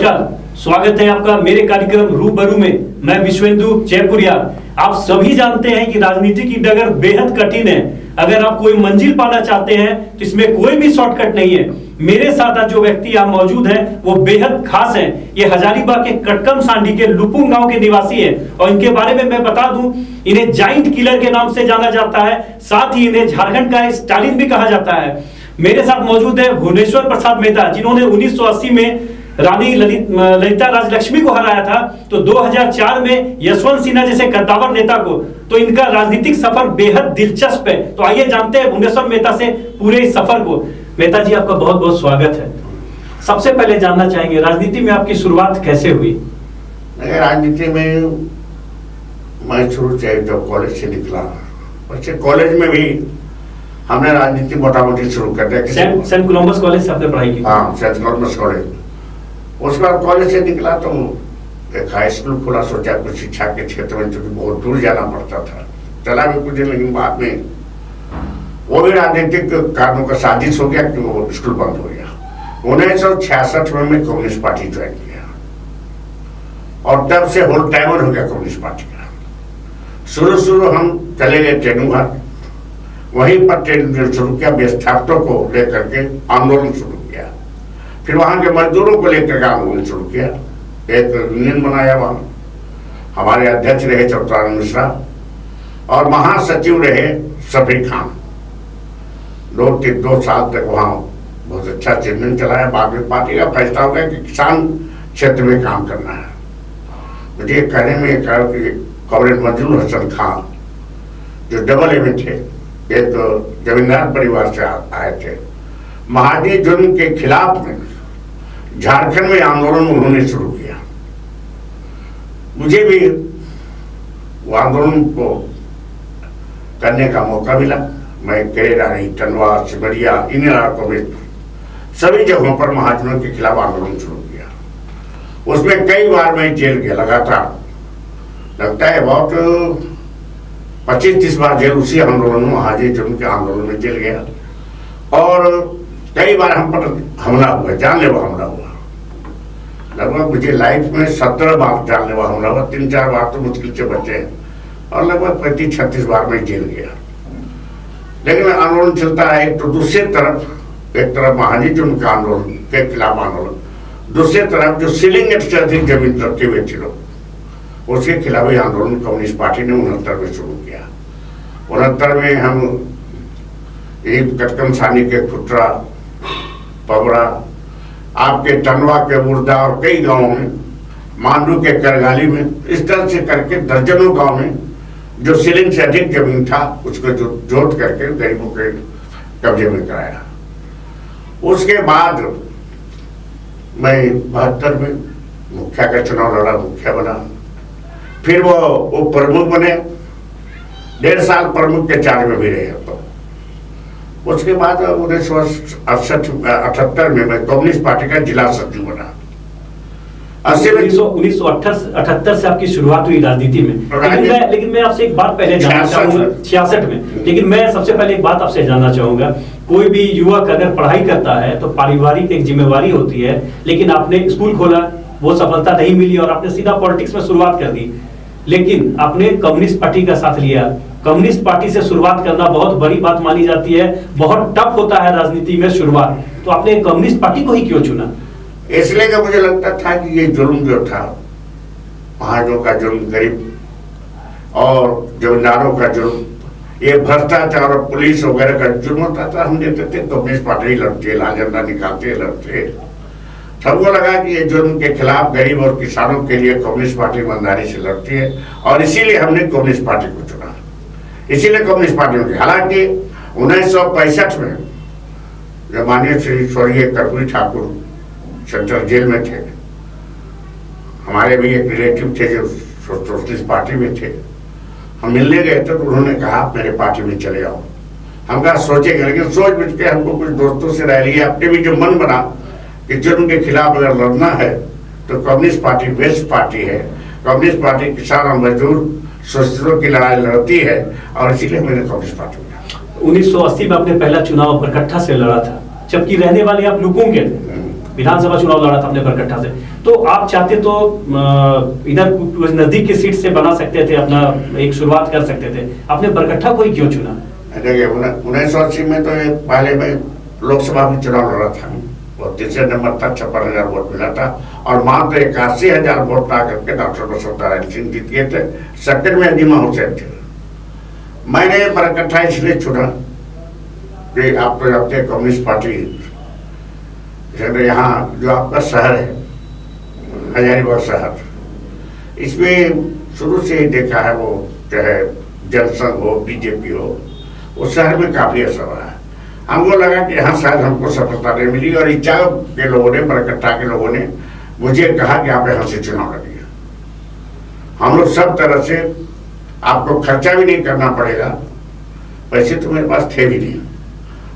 नमस्कार, स्वागत है आपका मेरे कार्यक्रम रूबरू में। मैं विश्वेंदु जयपुरिया। आप सभी जानते हैं कि राजनीति की डगर बेहद कठिन है। अगर आप कोई मंजिल पाना चाहते हैं तो इसमें कोई भी शॉर्टकट नहीं है। मेरे साथ आज जो व्यक्ति यहाँ मौजूद हैं वो बेहद खास हैं। ये हजारीबाग के कटकम सांडी के लुपुंग गांव के निवासी हैं और इनके बारे में मैं बता दूं, इन्हें जाइंट किलर के नाम से जाना जाता है। साथ ही इन्हें झारखंड का स्टालिन भी कहा जाता है। मेरे साथ मौजूद है भुवनेश्वर प्रसाद मेहता, जिन्होंने 1980 में रानी ललिता राजलक्ष्मी को हराया था, तो 2004 में यशवंत सिन्हा जैसे कद्दावर नेता को। तो इनका राजनीतिक सफर बेहद दिलचस्प है। तो आइए जानते हैं भुवनेश्वर मेहता से पूरे इस सफर को। मेहता जी, आपका बहुत बहुत स्वागत है। सबसे पहले जानना चाहेंगे, राजनीति में आपकी शुरुआत कैसे हुई? राजनीति में मैं शुरू से जब कॉलेज से निकला, बच्चे कॉलेज में भी हमने राजनीति मोटा मोटी शुरू कर दिया। सेंट कोलंबस कॉलेज से आपने पढ़ाई की? हाँ, सेंट कोलंबस कॉलेज। उसके बाद कॉलेज से निकला तो एक हाई स्कूल खुला, सोचा कुछ शिक्षा के क्षेत्र में, क्योंकि बहुत दूर जाना पड़ता था। चला भी कुछ, लेकिन बाद में वो भी राजनीतिक कारणों का साजिश हो गया कि वो स्कूल बंद हो गया। 1966 में मैं कम्युनिस्ट पार्टी ज्वाइन किया और तब से होल टाइमर हो गया कम्युनिस्ट पार्टी का। शुरू हम चले गए ट्रेनुघाट, वहीं पर ट्रेन शुरू किया, विस्थापितों को लेकर के आंदोलन शुरू किया। फिर वहां के मजदूरों को लेकर के आंदोलन शुरू किया। एक यूनियन बनाया, वहां हमारे अध्यक्ष रहे चौथाराम मिश्रा और महासचिव रहे सफी खान। 2 साल तक वहां बहुत अच्छा चिन्ह चलाया। बाद में पार्टी का फैसला हो गया कि किसान क्षेत्र में काम करना है। मुझे कहने में कहा कि कॉमरेड मंजूर हसन खान, जो डबल एम थे, एक जमींदार परिवार से आए थे, महाजी जुल्म के खिलाफ में झारखंड में आंदोलन उन्होंने शुरू किया। मुझे भी वो आंदोलन को करने का मौका मिला। मैं केरेडानी, टंडवा, सिमरिया, इन इलाकों में सभी जगहों पर महाजनों के खिलाफ आंदोलन शुरू किया। उसमें कई बार मैं जेल गया, लगातार लगता है बहुत 25-30 बार जेल, उसी आंदोलन में, महाजी जुल्म के आंदोलन में जेल गया। और कई बार हम पर हमला हुआ, जानलेवा हमला हुआ। लगभग मुझे लाइफ में 17 बार जानलेवा हमला हुआ। 3-4 बार तो मुश्किल से बचे और लगभग 35-36 बार मैं जेल गया। लेकिन आंदोलन चलता रहा। एक तो दूसरी तरफ, एक तरफ महाजी जुल्म के आंदोलन के खिलाफ आंदोलन, दूसरी तरफ जो सीलिंग से अधिक जमीन रखे हुए थे लोग, उसके खिलाफ ही आंदोलन कम्युनिस्ट पार्टी ने 69 में शुरू किया। 69 में हम एक कटकम सानी के खुटरा, पबड़ा, आपके टंडवा के मुर्दा और कई गांवों में, मांडू के करगाली में, इस तरह से करके दर्जनों गांव में जो सीलिंग से अधिक जमीन था उसको जोत करके गरीबों के कब्जे में कराया। उसके बाद मैं 72 में मुखिया का चुनाव लड़ा, मुखिया बना। फिर वो प्रमुख बने, 1.5 साल प्रमुख के चार्ज में भी रहे। तो उसके बाद 1978 में मैं कम्युनिस्ट पार्टी का जिला सचिव बना। 1978 से आपकी शुरुआत हुई राजनीति में। लेकिन मैं आपसे एक बात पहले जानना चाहूंगा, 66 में। लेकिन मैं सबसे पहले एक बात आपसे जानना चाहूंगा, कोई भी युवक अगर पढ़ाई करता है तो पारिवारिक एक जिम्मेवारी होती है, लेकिन आपने स्कूल खोला, वो सफलता नहीं मिली और आपने सीधा पॉलिटिक्स में शुरुआत कर दी। लेकिन आपने कम्युनिस्ट पार्टी का साथ लिया। कम्युनिस्ट पार्टी से शुरुआत करना बहुत बड़ी बात मानी जाती है, बहुत टफ होता है राजनीति में शुरुआत। तो आपने कम्युनिस्ट पार्टी को ही क्यों चुना? इसलिए कि मुझे लगता था कि ये जुल्म जो था, महाजों का जुल्म, गरीब और जमींदारों का जुल्म, ये भ्रष्टाचार और पुलिस वगैरह का जुल्म होता था। हम देखते थे कम्युनिस्ट पार्टी लड़ती है, लाल झंडा निकालते लड़ते। सबको लगा कि ये जुल्म के खिलाफ गरीब और किसानों के लिए कम्युनिस्ट पार्टी ईमानदारी से लड़ती है और इसीलिए हमने कम्युनिस्ट पार्टी को चुना। इसीलिए कम्युनिस्ट पार्टी होगी। हालांकि 1965 में जब माननीय श्री स्वर्गीय कर्पूरी ठाकुर सेंट्रल जेल में थे, हमारे भी एक रिलेटिव थे जो सोशलिस्ट पार्टी में थे, हम मिलने गए थे तो उन्होंने कहा आप मेरे पार्टी में चले आओ। हम कहा सोचेंगे, लेकिन सोच बुझ के हमको कुछ दोस्तों से राय लिया, अपने भी जो मन बना कि जुर्म के खिलाफ अगर लड़ना है तो कम्युनिस्ट पार्टी बेस्ट पार्टी है। कम्युनिस्ट पार्टी किसान और मजदूर शोषितों की लड़ाई लड़ती है और इसीलिए मैंने कम्युनिस्ट पार्टी में। 1980 में आपने पहला चुनाव बरकट्ठा से लड़ा था, जबकि रहने वाले आप लुपुंग के थे। विधानसभा चुनाव लड़ा था अपने बरकट्ठा से, तो आप चाहते तो इधर कुछ नजदीक की सीट से बना सकते थे, अपना एक शुरुआत कर सकते थे, आपने बरकट्ठा को ही क्यों चुना? देखिए 1980 में तो ये पहले में लोकसभा में चुनाव लड़ा था और तीसरे नंबर था, 56,000 वोट मिला था और मात्र 81,000 वोट ला करके डॉक्टर बसंत नारायण सिंह जीत गए थे। सेकंड में अजीमा हुसैन थे। मैंने बरकट्ठा इसलिए चुना कि आप तो जानते हैं कम्युनिस्ट पार्टी यहाँ जो आपका शहर है हजारीबाग शहर, इसमें शुरू से ही देखा है, वो चाहे जनसंघ हो बीजेपी हो, उस शहर में काफी असर रहा है। हमको लगा कि यहाँ शायद हमको सफलता नहीं मिली और इच्छा के लोगों ने, बरकट्ठा के लोगों ने मुझे कहा कि आप यहाँ से चुनाव लड़िए, हम लोग सब तरह से, आपको खर्चा भी नहीं करना पड़ेगा, पैसे तो मेरे पास थे भी नहीं,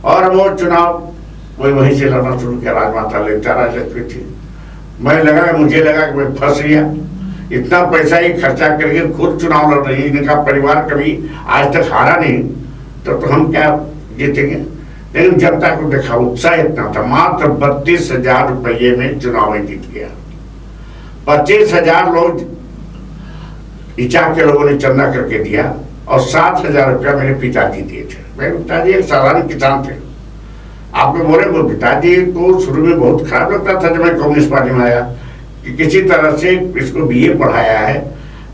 और वो चुनाव वहीं से लड़ना शुरू किया। राजमाता ललिता राजलक्ष्मी थी। मुझे लगा कि मैं फंस गया, इतना पैसा ही खर्चा करके खुद चुनाव लड़ रही है, इनका परिवार कभी आज तक हारा नहीं, तो हम क्या जीतेंगे। लेकिन जनता को देखा, उत्साह इतना था, मात्र 32,000 रुपये में चुनाव में जीत गया। 25,000 लोग इचा के लोगों ने चंदा करके दिया और 7,000 रुपया मेरे पिताजी दिए थे। मेरे पिताजी एक साधारण किसान थे। आपको बोले, वो पिताजी को शुरू में बहुत खराब लगता था जब मैं कम्युनिस्ट पार्टी में आया कि किसी तरह से इसको बीए पढ़ाया है,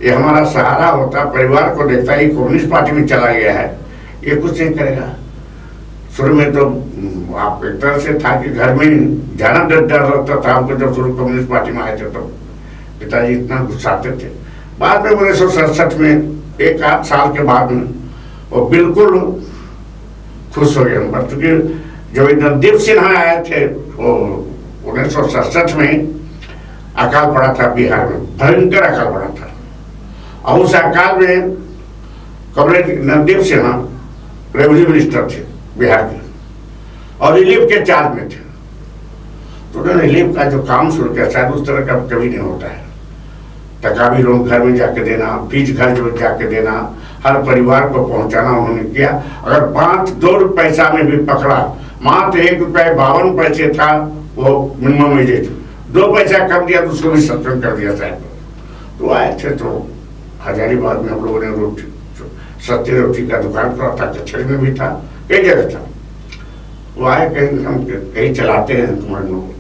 ये हमारा सहारा होता, परिवार को देखता है, कम्युनिस्ट पार्टी में चला गया है, ये कुछ नहीं करेगा। शुरू में तो आप एक तरह से था कि घर में जाना डर लगता था हमको। जब शुरू कम्युनिस्ट पार्टी में आए थे तो पिताजी इतना गुस्साते थे। बाद में 1967 में एक आध साल के बाद में वो बिल्कुल खुश हो गए हम पर, क्योंकि जब नरदेव सिन्हा आए थे वो 1967 में अकाल पड़ा था बिहार में, भयंकर अकाल पड़ा था, और उस अकाल में comrade Nardev Sinha revenue minister थे बिहार के और रिलीफ के चार्ज में थे। तो उन्होंने रिलीफ का जो काम शुरू किया, शायद उस तरह का कभी नहीं होता है। तकावी लोन घर में जाके देना, फीस घर में जाके देना, हर परिवार को पहुंचाना उन्होंने किया। अगर 2 पैसा में भी पकड़ा, मात्र ₹1.52 था वो मिनिमम वेजेज, 2 पैसा कम दिया तो उसको भी सस्पेंड कर दिया साहब। तो आए थे तो हजारीबाग में हम लोगों ने रोटी, सस्ती रोटी का दुकान करा था, कचहरी में भी था, कई जगह था। वो आए, कहीं हम कहीं चलाते हैं तुम्हारे लोग,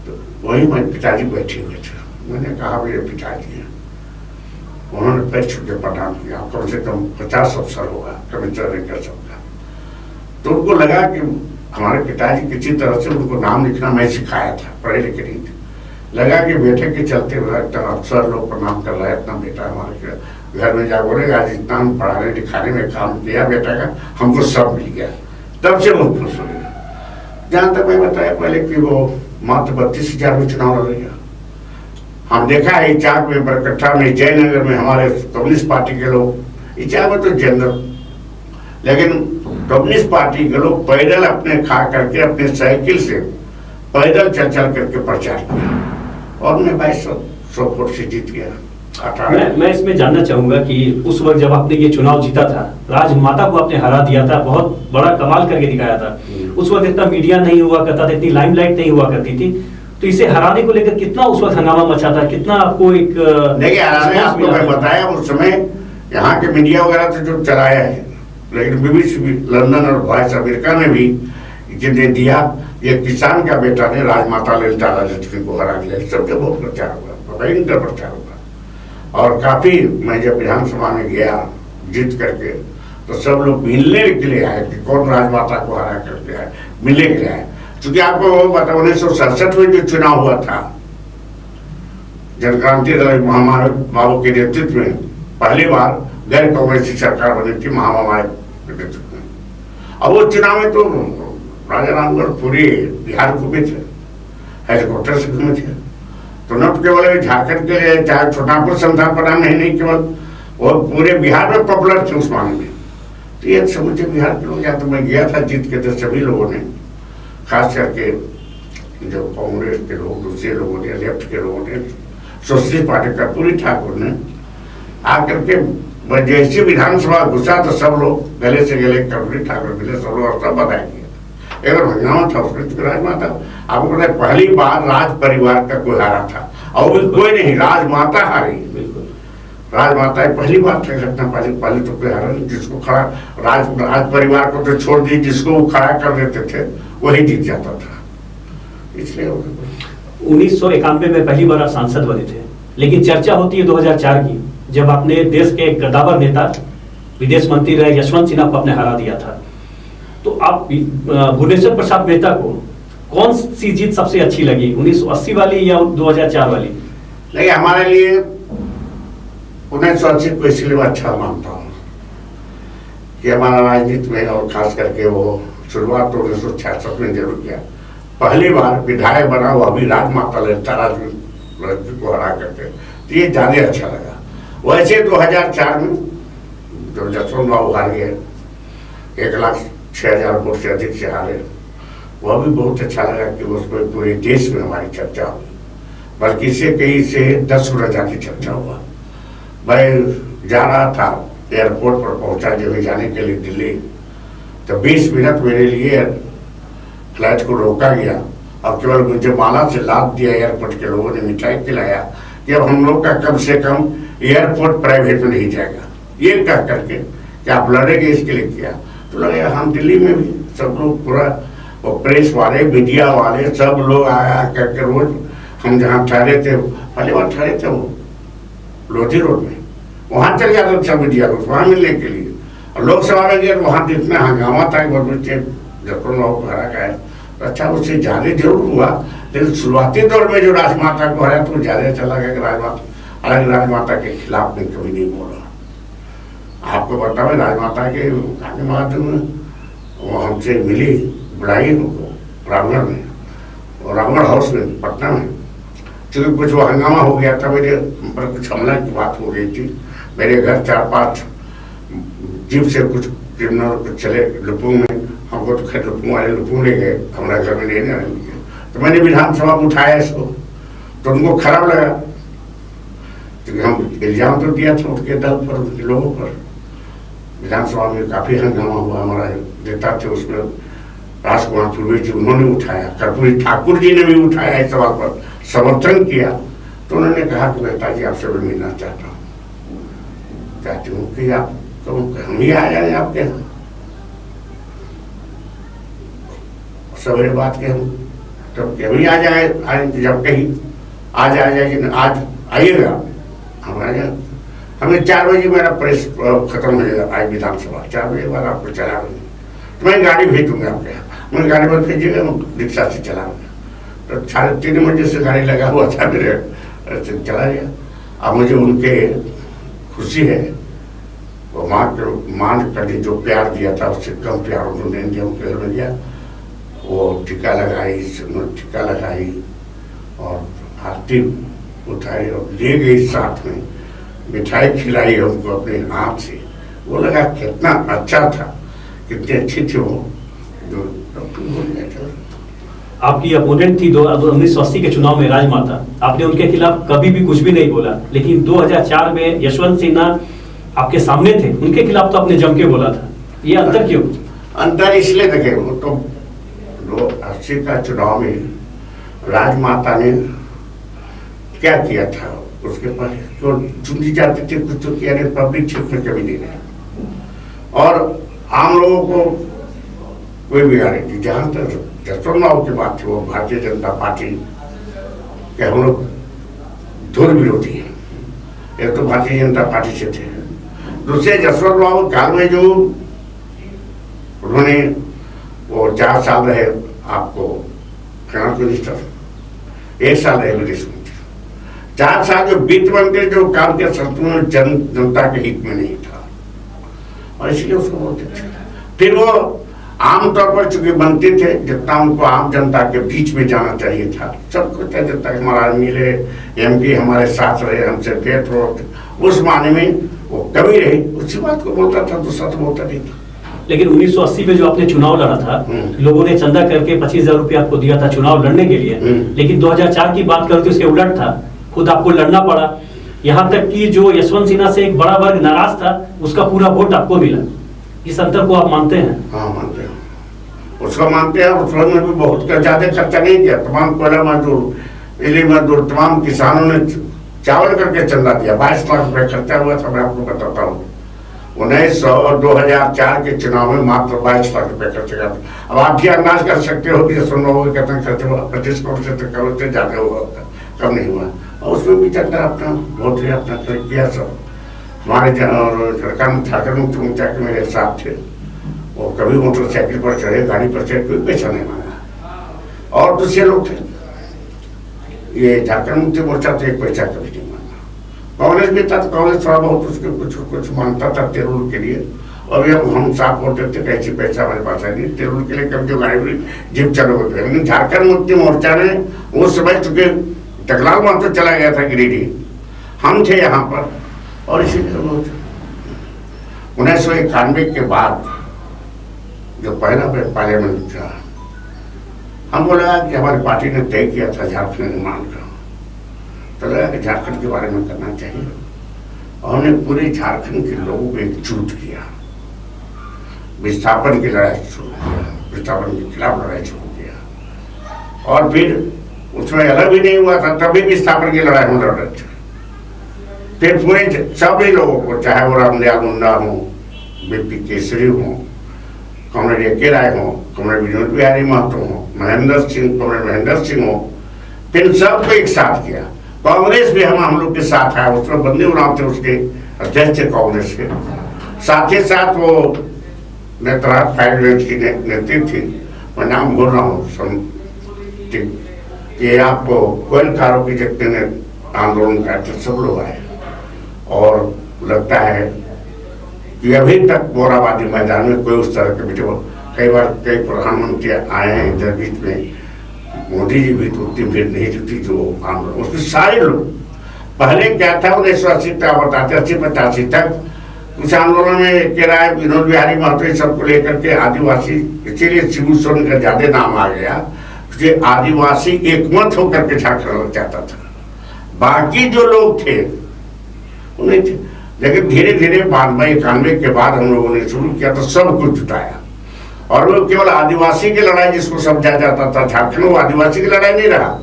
तो वहीं मेरे पिताजी बैठे हुए थे। मैंने कहा मेरे पिताजी हैं, उन्होंने पैर छू के प्रणाम किया। कम से कम 50 अफसर होगा, कमिश्नर नहीं कर सकता। तो उनको लगा कि हमारे पिताजी किसी तरह से, उनको नाम लिखना मैं सिखाया था, पढ़े लिखे नहीं थे, लगा कि बेटे के चलते हुए इतना अफसर लोग प्रणाम कर रहा है, इतना बेटा हमारे घर में जा बोलेगा, आज इतना हम पढ़ाने लिखाने में काम किया बेटा का, हमको सब मिल गया। तब से वो खुश हो गया। जहाँ तक मैं बताया पहले कि वो मात्र 32,000 में चुनाव लड़ गया। हम देखा है इचाक में, बरकट्ठा में, जयनगर में हमारे कम्युनिस्ट पार्टी के लोग, इचाक में तो जनरल, लेकिन कम्युनिस्ट पार्टी के लोग पैदल अपने खा करके, अपने साइकिल से पैदल चल करके प्रचार किया और मैं 2200 वोट से जीत गया। मैं इसमें जानना चाहूंगा कि उस वक्त जब आपने ये चुनाव जीता था, राजमाता को आपने हरा दिया था, बहुत बड़ा कमाल करके दिखाया था। उस वक्त इतना मीडिया नहीं हुआ करता था, इतनी लाइमलाइट नहीं हुआ करती थी, तो इसे हराने को लेकर कितना उस वक्त हंगामा मचा था, कितना आपको एक देखिए आपको मैं बताया उस समय यहाँ के मीडिया वगैरह से जो चलाया है, लेकिन BBC लंदन और वॉइस अमेरिका ने भी जिन्हें दिया, ये किसान का बेटा ने राजमाता ललिता राजलक्ष्मी को हरा दिया, सबके बहुत प्रचार हुआ, भयंकर प्रचार हुआ। और काफी, मैं जब विधानसभा में गया जीत करके, तो सब लोग मिलने के लिए आए कि कौन राजमाता को हरा करके आए, मिलने के लिए आए। क्योंकि आपको पता 1967 में जो चुनाव हुआ था, जनक्रांति दल महामाया बाबू के नेतृत्व में पहली बार गैर कांग्रेसी सरकार बनी थी महामाया के नेतृत्व में। अब वो चुनाव में तो राजा रामगढ़ पूरे बिहार घूमे थे, हेलीकॉप्टर से घूमे थे। तो न केवल झारखंड के, चाहे छोटापुर संस्थान प्रधान नहीं केवल वो पूरे बिहार में पॉपुलर थे उस मामले में। तो ये समूचे बिहार के लोग, जहाँ तो मैं गया था जीत के, थे सभी लोगों ने, खास करके जो कांग्रेस के लोग, दूसरे लोगों ने, लेफ्ट के लोगों ने, सोशलिस्ट पार्टी का पूरी ठाकुर ने आकर के जैसे विधानसभा घुसा तो सब लोग गले से गले कर्पूरी ठाकुर मिले, सब लोग सब बधाई किए। अगर हंगामा था उसमें तो राजमाता, आपको पता है पहली बार राज परिवार का कोई हारा था और कोई नहीं, राजमाता हारी। राजमाता पहली बार कह सकता पहले तो कोई हारा नहीं, जिसको खड़ा राज परिवार को तो छोड़ दी, जिसको वो खड़ा कर देते थे वही जीत जाता था। इसलिए 1991 में पहली बार आप सांसद बने थे, लेकिन चर्चा होती है 2004 की, जब आपने देश के एक गद्दावर नेता विदेश मंत्री रहे यशवंत सिन्हा को आपने हरा दिया था। तो आप भुवनेश्वर प्रसाद मेहता को कौन सी जीत सबसे अच्छी लगी, 1980 वाली या 2004 वाली? नहीं, हमारे लिए 1980 को इसलिए अच्छा मानता हूँ कि हमारा राजनीति में और खास करके वो शुरुआत तो 1966 में जरूर किया। पहली बार विधायक बना हुआ अभी राजमाता ललिता राजवी को हरा करके, तो ये ज्यादा अच्छा लगा। वैसे 2004 में जो जसवंत बाबू हार गए, 1,06,000 वोट से अधिक से हारे, वह भी बहुत अच्छा लगा कि उसमें पूरे देश में हमारी चर्चा हुई, बल्कि इससे कहीं से 10 गुना जाके चर्चा हुआ। मैं जा रहा था एयरपोर्ट पर, पहुंचा जब जाने के लिए दिल्ली, तो 20 मिनट मेरे लिए फ्लाइट को रोका गया और केवल मुझे माला से लाद दिया। एयरपोर्ट के लोगों ने मिठाई खिलाया कि अब हम लोग का कम से कम एयरपोर्ट प्राइवेट में नहीं जाएगा, ये कह करके कि आप लड़ेंगे इसके लिए किया। तो लगे हम दिल्ली में भी सब लोग, पूरा वो प्रेस वाले, मीडिया वाले, सब लोग आया करके रोज हम जहाँ ठहरे थे, पहली बार ठहरे थे वो लोधी रोड में, वहाँ चल जाता था मीडिया को वहाँ मिलने के लिए। और लोकसभा में गया वहाँ तो इतना हंगामा था कि बहुत बच्चे जसवंत बाबू को हरा गया। अच्छा, उससे ज्यादा जरूर हुआ, लेकिन शुरुआती दौर में जो राजमाता को हराया तो ज्यादा चला गया कि राजमाता, हालांकि राजमाता के खिलाफ में कभी नहीं बोला। आपको बताओ राजमाता के आने माध्यम में वो हमसे मिली, बुलाई हमको रामगढ़ में, रामगढ़ हाउस में पटना में, क्योंकि कुछ वो हंगामा हो गया था, मेरे पर कुछ हमला की बात हो गई थी। मेरे घर 4-5 जीप से कुछ क्रिमिनल कुछ चले लुपुंग में, हमको तो खैर लुपुंग वाले लुपुंग ले गए, हमारे घर में नहीं आने दिए। तो मैंने विधानसभा में उठाया इसको, तो उनको खराब लगा, क्योंकि हम इल्जाम तो दिया था उनके दल पर, उनके लोगों पर। विधानसभा में काफी हंगामा हुआ, हमारा नेता थे उसमें राजकुमार पूर्वी जी, उन्होंने उठाया, कर्पूरी ठाकुर जी ने भी उठाया इस सवाल पर, समर्थन किया। तो उन्होंने कहा कि मेहता जी आपसे भी मिलना चाहता हूँ, चाहती हूँ कि आप हम ही आ जाए आपके यहाँ। सवेरे बात के हम तब कभी आ जाए, जब कहीं आज आ जाए, आज आइएगा, हम आ जाए। हमें 4 बजे मेरा प्रेस खत्म हो जाएगा, आज विधानसभा 4 बजे बाद आपको चला देंगे, तो मैं गाड़ी भेज दूंगा आपके यहाँ, मैं गाड़ी में भेजिएगा, रिक्शा से चलाऊंगा। तो 3:30 बजे से गाड़ी लगा हुआ था मेरे, चला गया। अब मुझे उनके खुशी है, वो माँ का जो प्यार दिया था उससे कम प्यार उन्होंने दिया, उनके घर में गया, वो टीका लगाई और आरती उठाई और ले गई, साथ में मिठाई खिलाई हमको अपने हाथ से। वो लगा कितना अच्छा था, कितनी अच्छी थी वो, जो भूल गया था। आपकी अपोनेंट थी 1980 के चुनाव में राजमाता, आपने उनके खिलाफ कभी भी कुछ भी नहीं बोला, लेकिन 2004 में यशवंत सिन्हा आपके सामने थे, उनके खिलाफ तो आपने जम के बोला था, ये अंतर क्यों? अंतर इसलिए देखे, वो तो 80 का चुनाव में राजमाता ने क्या किया था, उसके पास जो चुनी जाती थी कुछ तो किया नहीं, पब्लिक क्षेत्र में कभी नहीं रहा, और आम लोगों को कोई बिगाड़े थी। जहाँ तक जसवंत बाबू की बात थी, वो भारतीय जनता पार्टी के हम लोग धुर विरोधी है, एक तो भारतीय जनता पार्टी से थे, दूसरे जसवंत बाबू काल में जो उन्होंने वो 4 साल रहे आपको फाइनेंस मिनिस्टर, 1 साल रहे विदेश मंत्री, 4 साल जो वित्त मंत्री जो काम के संतुलन जनता के हित में नहीं था, और इसलिए उसको बोलते थे। फिर वो आमतौर पर चूंकि बनते थे, जितना उनको आम जनता के बीच में जाना चाहिए था, सब कुछ जनता हमारा मिले, MP हमारे साथ रहे, हमसे भेंट हो, उस माने में वो कभी रही, उसी बात को बोलता था, दूसरा तो बोलता नहीं था। लेकिन 1980 में जो आपने चुनाव लड़ा था, लोगों ने चंदा करके 25,000 रुपया आपको दिया था चुनाव लड़ने के लिए, लेकिन 2004 की बात करें तो इसके उलट था, खुद आपको लड़ना पड़ा, यहाँ तक कि जो यशवंत सिन्हा से एक बड़ा वर्ग नाराज था, उसका पूरा वोट आपको मिला। इस अंतर को आप मानते हैं? हाँ, मानते हैं। उसको मानते हैं। उस में भी बहुत ज्यादा खर्चा नहीं किया। तमाम कोयला मजदूर, बिजली मजदूर, तमाम किसानों ने चावल करके चंदा दिया। 22 लाख रुपए खर्चा हुआ था। मैं आपको बताता हूँ 1900 और 2004 के चुनाव में मात्र 22 लाख रुपए खर्च किया था। अब आप भी अंदाज कर सकते हो कि सुन रहे कितना खर्च हुआ। 25 करोड़ से ज्यादा हुआ, कम नहीं हुआ। और उसमें भी चंदा अपना बहुत ही अपना किया सब। हमारे झारखंड मुक्ति मोर्चा के मेरे साथ थे, वो कभी मोटरसाइकिल पर चढ़े, गाड़ी पर चढ़े, कोई पैसा नहीं मांगा। और दूसरे लोग थे, ये झारखंड मुक्ति मोर्चा तो एक पैसा कभी नहीं मांगा। कांग्रेस भी था तो कांग्रेस थोड़ा बहुत उसके कुछ मांगता था तेरुल के लिए। और अब हम साफ बोलते थे कैसी पैसा हमारे पास है नहीं, तेरुल के लिए कभी जो गाड़ी जिप चलो होते। लेकिन झारखंड मुक्ति मोर्चा ने उस समय, चूंकि टकलाल वहां तो चला गया था गिरिडीह, हम थे यहाँ पर। और इसीलिए 1991 के बाद जो पहला पार्लियामेंट था, हमको लगा कि हमारी पार्टी ने तय किया था झारखंड निर्माण का, तो लगा कि झारखंड के बारे में करना चाहिए। और हमने पूरे झारखंड के लोगों को एकजुट किया, विस्थापन की लड़ाई शुरू किया, विस्थापन के खिलाफ लड़ाई शुरू किया। और फिर उसमें अलग भी नहीं हुआ था, तभी विस्थापन की लड़ाई हम लड़ रहे थे। फिर पूरे सभी लोगों को, चाहे वो रामदयाल मुंडा हो, बीपी केसरी हो, कॉमरेड ए.के. राय हो, कॉमरेड विनोद बिहारी महतो हो, महेंद्र सिंह, कॉमरेड महेंद्र सिंह हो, फिर सबको एक साथ किया। कांग्रेस भी हम लोग के साथ आया। उसमें बंदे उराव थे, उसके अध्यक्ष थे कांग्रेस के। साथ ही साथ वो नेतराज फाइव बेंच की नेत्री थी, मैं नाम बोल रहा हूँ, कि आपको कोयलकारों की जितने आंदोलन करते सब लोग आए। और लगता है कि अभी तक मोराबादी मैदान में कोई उस तरह के वीडियो, कई बार कई प्रधानमंत्री आए हैं इधर बीच में, मोदी जी भी तो उतनी भीड़ नहीं जुटी जो आंदोलन। उसमें सारे लोग, पहले क्या था 1980 तक बताते, 80-85 तक कुछ आंदोलन में ए.के. राय, विनोद बिहारी महतो सबको लेकर के आदिवासी, इसीलिए शिबू सोरेन का ज्यादा नाम आ गया कि आदिवासी एकमत होकर के झारखंड चाहता था। बाकी जो लोग थे उन्हें थे। लेकिन धीरे धीरे 92-91 के बाद हम लोगों ने शुरू किया तो सब कुछ जुटाया। और वो केवल आदिवासी की लड़ाई जिसको समझा जाता था झारखंड, वो आदिवासी की लड़ाई नहीं रहा,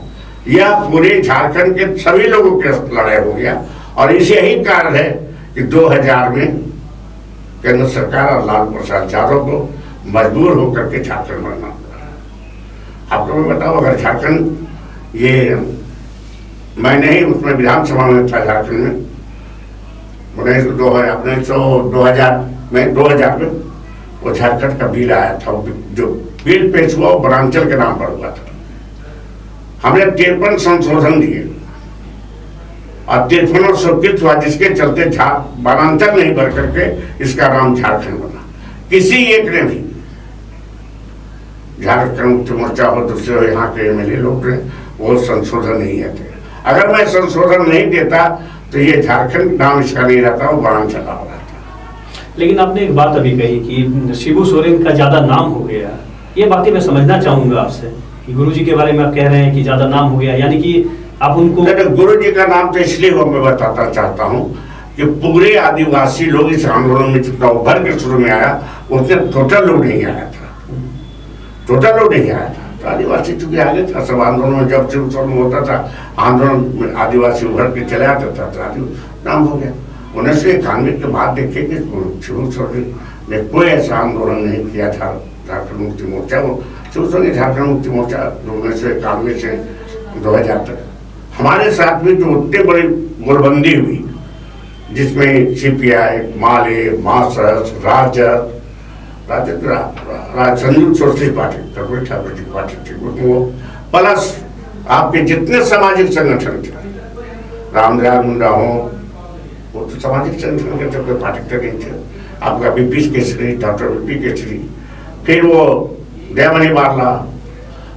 यह पूरे झारखंड के सभी लोगों की लड़ाई हो गया। और इसे यही कारण है कि 2000 में केंद्र सरकार और लालू प्रसाद यादव को मजबूर होकर के झारखंड बनना पड़ा। आपको मैं बताऊं, अगर झारखंड, ये मैं नहीं, उसमें विधानसभा में था झारखंड में 2000 में वो झारखंड का बिल आया था। जो बिल पेश हुआ वो वनांचल के नाम पर हुआ था। हमने 53 संशोधन दिए और 53 स्वीकृत हुआ, जिसके चलते वनांचल नहीं भर करके इसका नाम झारखंड बना। किसी एक ने भी, झारखंड मुक्ति मोर्चा हो, दूसरे यहाँ के एमएलए लोग ने वो संशोधन नहीं थे। अगर मैं संशोधन नहीं देता तो ये झारखंड नाम इसका नहीं रहता, वो वनांचल नाम रहता। लेकिन आपने एक बात अभी कही कि शिबू सोरेन का ज्यादा नाम हो गया। ये बातें मैं समझना चाहूंगा आपसे कि गुरुजी के बारे में आप कह रहे हैं कि ज्यादा नाम हो गया, यानी कि आप उनको, गुरुजी का नाम तो इसलिए मैं बताता चाहता हूँ कि पूरे आदिवासी लोग इस आंदोलन में जितना उभर के शुरू में आया, उतने टोटल लोग नहीं आया था, टोटल लोग नहीं आया था। तो आदिवासी चूंकि आगे था सब आंदोलन में, जब शिबू सोरेन होता था आंदोलन में आदिवासी उभर के चले आते था, तो नाम हो गया। 1991 के बाद देखिए कि शिबू सोरेन ने कोई ऐसा आंदोलन नहीं किया था झारखंड मुक्ति मोर्चा। वो शिबू सोरेन झारखंड मुक्ति मोर्चा 1991 से 2000 तक हमारे साथ में जो उतने बड़ी गोलबंदी हुई, जिसमें सीपीआई, माले, मार्क्सवादी, राजद, संयुक्त सोशलिस्ट पार्टी, कर्पूरी ठाकुर जी की पार्टी थी वो, प्लस आपके जितने सामाजिक संगठन थे, रामदयाल मुंडा हो, वो तो सामाजिक संगठन के थे, कोई पार्टी के नहीं थे। आपका BP Kesari, doctor BP Kesari, फिर वो दयामणि बारला,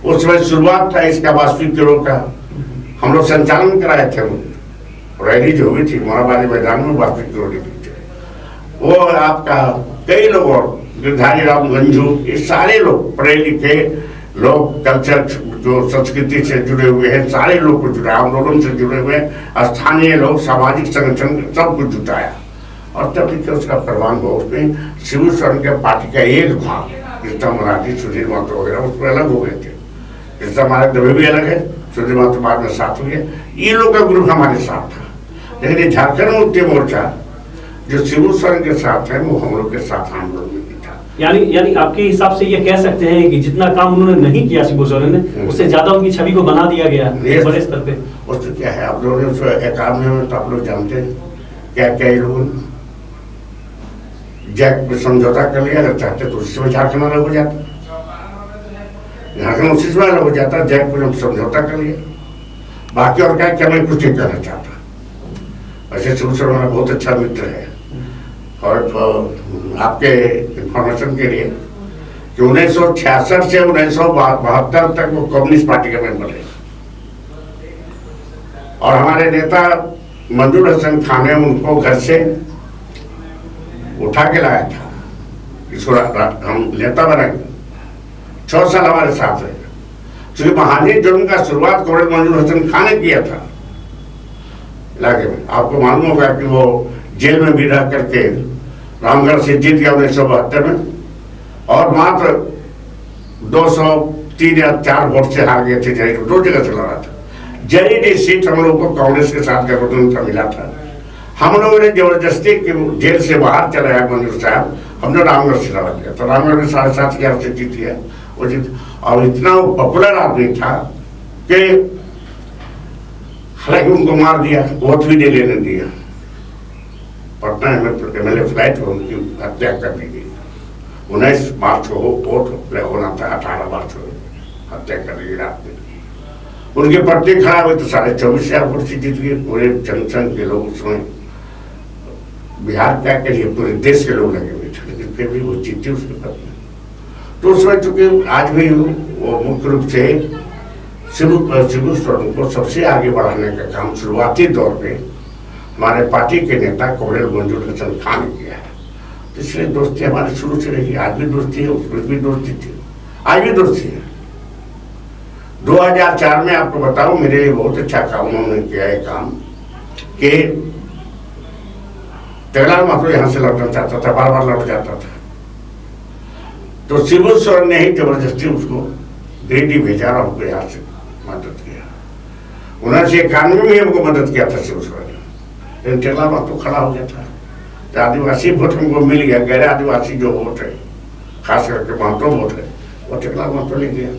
उस समय शुरुआत था इसका वास्तविक गिरोह का, हम लोग संचालन कराए थे। रैली जो हुई थी मोराबादी मैदान में, वास्तविक गिरोह थे वो। आपका कई लोग और गिरधारी राम गंजू, ये सारे लोग पढ़े लिखे लोग, कल्चर जो संस्कृति से जुड़े हुए हैं, सारे लोग को जुड़ा, आंदोलन से जुड़े हुए स्थानीय लोग, सामाजिक संगठन, सब कुछ जुटाया। और तब देखिए उसका प्रमाण हुआ। उसमें शिबू सोरेन के पार्टी का एक भाग कृष्णा मराठी, सुधीर महतो वगैरह उसमें अलग हो गए थे। कृष्णा महाराज दबे भी अलग है, सुधीर महतो बाद में साथ हुए। ये लोग का ग्रुप हमारे साथ था। लेकिन ये झारखंड मुक्ति मोर्चा जो शिबू सोरेन के साथ है, वो हम लोग के साथ आंदोलन में भी था। यानी आपके हिसाब से ये कह सकते हैं कि जितना काम उन्होंने नहीं किया शिबू सोरेन ने, उससे ज्यादा उनकी छवि को बना दिया गया बड़े स्तर पे। उससे क्या है, आप लोगों ने 91 में तो आप लोग जानते हैं क्या क्या लोगों ने जैक में समझौता कर लिया। अगर चाहते तो उसी में झारखंड अलग हो जाता, झारखंड उसी में अलग हो जाता। जैक में समझौता कर लिया, बाकी और क्या मैं कुछ नहीं कहना चाहता। वैसे शिबू सोरेन हमारा बहुत अच्छा मित्र है। और आपके इंफॉर्मेशन के लिए कि 1966 से 1972 तक वो कम्युनिस्ट पार्टी के मेंबर रहे। और हमारे नेता मंजूर हसन खान ने उनको घर से उठा के लाया था, इसको हम नेता बनाएंगे। 6 साल हमारे साथ रहे, क्योंकि महाजन जुर्म का शुरुआत कॉमरेड मंजूर हसन खान ने किया था इलाके में। आपको मालूम होगा कि वो जेल में भी रह करके रामगढ़ से जीत गया 1972 में, और मात्र 203 या 4 वोट से हार गए थे। जरीडीह 2 जगह से लड़ा था। जरीडीह सीट हम लोग को कांग्रेस के साथ गठबंधन का मिला था। हम लोगों ने जबरदस्ती जेल से बाहर चले आए मंजूर साहब, हमने रामगढ़ से लड़ा दिया। तो रामगढ़ में 7,500 से जीत गया वो जीत। और इतना पॉपुलर आदमी था कि हालांकि उनको मार दिया, वोट भी नहीं लेने दिया। पटना MLA फ्लाइट में उनकी हत्या कर दी गई। 19 मार्च को वोट होना था, 18 मार्च को हत्या कर दी रात में। उनकी पत्नी खराब हुई तो 24,500 वोट से जीत गए। पूरे जनसंघ के लोग उसमें, बिहार क्या कहिए, पूरे देश के लोग लगे हुए थे, लेकिन फिर भी वो जीती उसकी पत्नी। तो उसमें चूंकि आज भी वो मुख्य रूप से शिबू सोरेन को सबसे आगे बढ़ाने का काम शुरुआती दौर पे हमारे पार्टी के नेता कॉमरेड मंजूर हसन खान ने किया है। तो इसलिए दोस्ती हमारी शुरू से रही, आज भी दोस्ती है, उसमें भी दोस्ती थी, आज भी दोस्ती है। 2004 में आपको बताऊं, मेरे लिए बहुत अच्छा काम उन्होंने किया है काम कि जगलाल महतो यहाँ से लौटना चाहता था, बार बार लौट जाता था। तो शिबू सोरेन ने ही जबरदस्ती उसको गिरिडीह भेजा और हमको यहाँ से मदद किया। 1991 में हमको मदद किया था शिबू सोरेन, लेकिन जगलाल महतो खड़ा हो गया था। तो आदिवासी वोट हमको मिल गया, गैर आदिवासी जो वोट है, खास करके महतो वोट है, वो जगलाल महतो ले गया।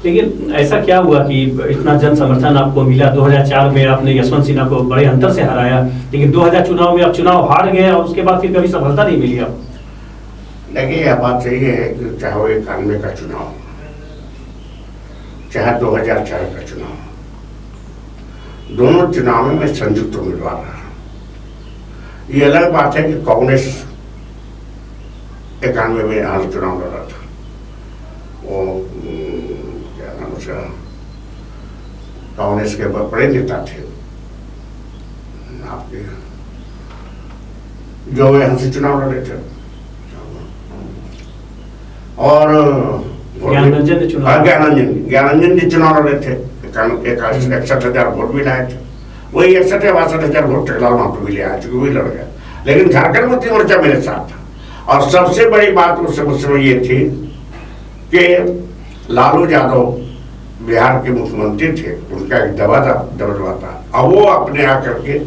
लेकिन ऐसा क्या हुआ कि इतना जन समर्थन आपको मिला? 2004 में आपने यशवंत सिन्हा को बड़े अंतर से हराया, लेकिन 2000 चुनाव में आप चुनाव हार गए और उसके बाद फिर कभी सफलता नहीं मिली आपको। देखिए, यह बात सही है कि चाहे वो 91 का चुनाव, चाहे 2004 का चुनाव, दोनों चुनाव में मैं संयुक्त उम्मीदवार रहा। ये अलग बात है कि कांग्रेस 91 में हाल चुनाव लड़ा था, वो क्या नाम उसका, कांग्रेस के बड़े नेता थे आपके, जो यहाँ से चुनाव लड़े थे। और ज्ञानरंजन जी चुनाव लड़े थे, 61,000 वोट भी लाए थे। वही 61,000 वोट जगलाल महतो भी ले आया, चूंकि वही लड़ गया। लेकिन झारखंड मुक्ति मोर्चा मेरे साथ था। और सबसे बड़ी बात उस समय ये थी कि लालू यादव बिहार के मुख्यमंत्री थे, उनका एक दबदबा था। और वो अपने आकर के